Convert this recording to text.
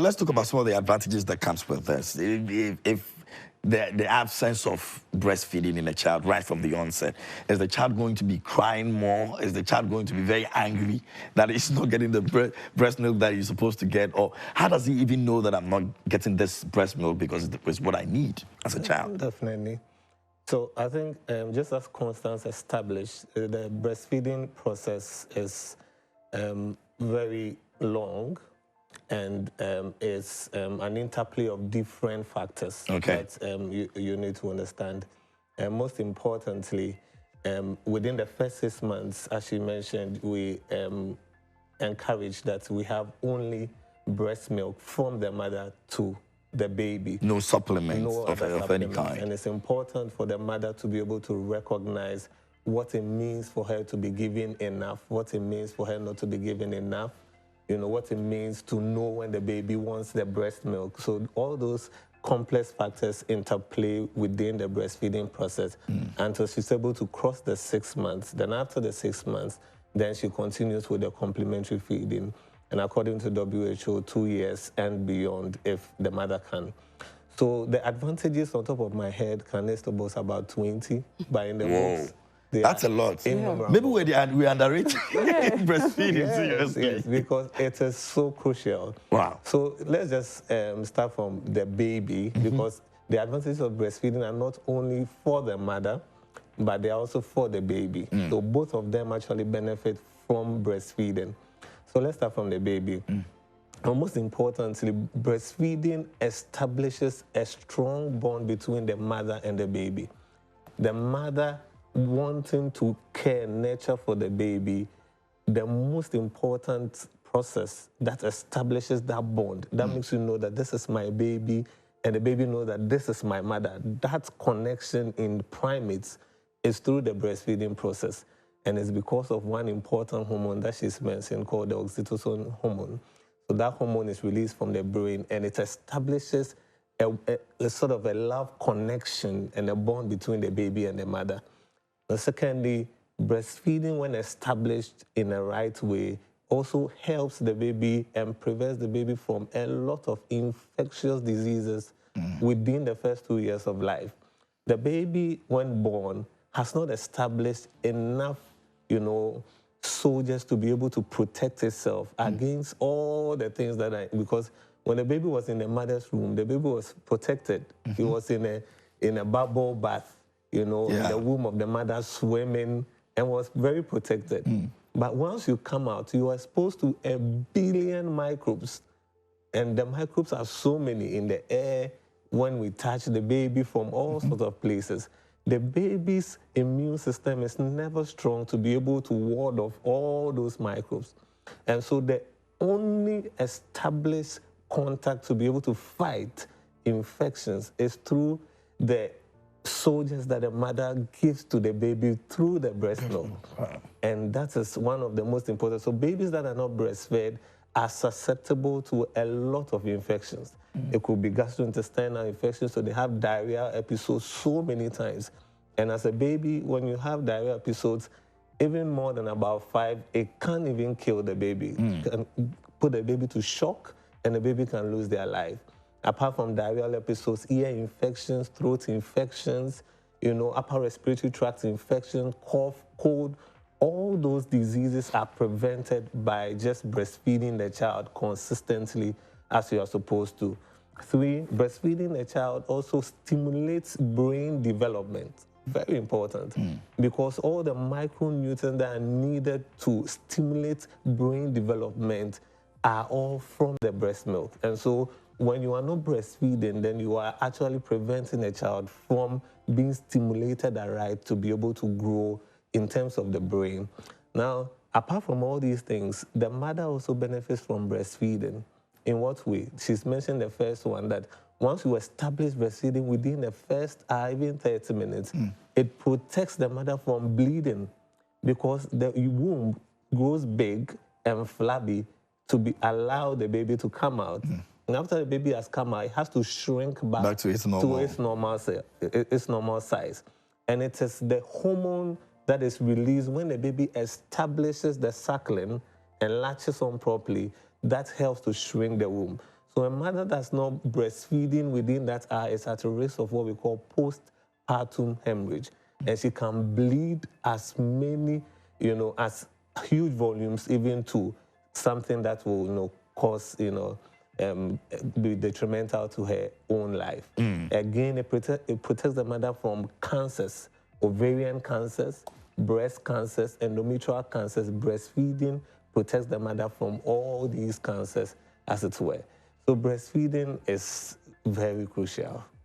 let's talk about some of the advantages that comes with this. If the absence of breastfeeding in a child right from the onset, is the child going to be crying more? Is the child going to be very angry that he's not getting the breast milk that he's supposed to get? Or how does he even know that I'm not getting this breast milk because it's what I need as a child? Definitely. So I think just as Constance established, the breastfeeding process is very long, and it's an interplay of different factors that you need to understand. And most importantly, within the first 6 months, as she mentioned, we encourage that we have only breast milk from the mother to the baby. No supplements of any kind. And it's important for the mother to be able to recognize what it means for her to be given enough, what it means for her not to be given enough, what it means to know when the baby wants the breast milk. So all those complex factors interplay within the breastfeeding process until she's able to cross the 6 months. Then after the 6 months, then she continues with the complementary feeding. And according to WHO, 2 years and beyond if the mother can. So the advantages on top of my head can list about 20, but in the books, that's a lot. Maybe we underrate breastfeeding seriously. Yes, because it is so crucial. Wow. So let's just start from the baby, because the advantages of breastfeeding are not only for the mother, but they are also for the baby. So both of them actually benefit from breastfeeding. So let's start from the baby. And most importantly, breastfeeding establishes a strong bond between the mother and the baby. The mother wanting to care and nurture for the baby, the most important process that establishes that bond, that makes you know that this is my baby, and the baby knows that this is my mother. That connection in primates is through the breastfeeding process. And it's because of one important hormone that she's mentioned called the oxytocin hormone. So that hormone is released from the brain, and it establishes a sort of a love connection and a bond between the baby and the mother. And secondly, breastfeeding, when established in a right way, also helps the baby and prevents the baby from a lot of infectious diseases within the first 2 years of life. The baby, when born, has not established enough soldiers to be able to protect itself against all the things because when the baby was in the mother's room, the baby was protected. He was in a bubble bath, in the womb of the mother, swimming, and was very protected. But once you come out, you are exposed to 1 billion microbes. And the microbes are so many in the air when we touch the baby from all sorts of places. The baby's immune system is never strong to be able to ward off all those microbes. And so the only established contact to be able to fight infections is through the soldiers that the mother gives to the baby through the breast milk. And that is one of the most important. So babies that are not breastfed are susceptible to a lot of infections. It could be gastrointestinal infections, so they have diarrhea episodes so many times. And as a baby, when you have diarrhea episodes, even more than about 5, it can't even kill the baby. It can put the baby to shock, and the baby can lose their life. Apart from diarrheal episodes, ear infections, throat infections, upper respiratory tract infections, cough, cold, all those diseases are prevented by just breastfeeding the child consistently as you are supposed to. 3, breastfeeding a child also stimulates brain development. Very important, because all the micronutrients that are needed to stimulate brain development are all from the breast milk. And so when you are not breastfeeding, then you are actually preventing a child from being stimulated aright to be able to grow in terms of the brain. Now, apart from all these things, the mother also benefits from breastfeeding. In what way? She's mentioned the first one, that once you establish breastfeeding within the first even 30 minutes, it protects the mother from bleeding, because the womb grows big and flabby to allow the baby to come out. And after the baby has come out, it has to shrink back to its normal size. And it is the hormone that is released when the baby establishes the suckling and latches on properly that helps to shrink the womb. So a mother that's not breastfeeding within that hour is at a risk of what we call postpartum hemorrhage. And she can bleed as many, as huge volumes, even to something that will, cause, be detrimental to her own life. Again, it protects the mother from cancers, ovarian cancers, breast cancers, endometrial cancers. Breastfeeding protects the mother from all these cancers, as it were. So breastfeeding is very crucial.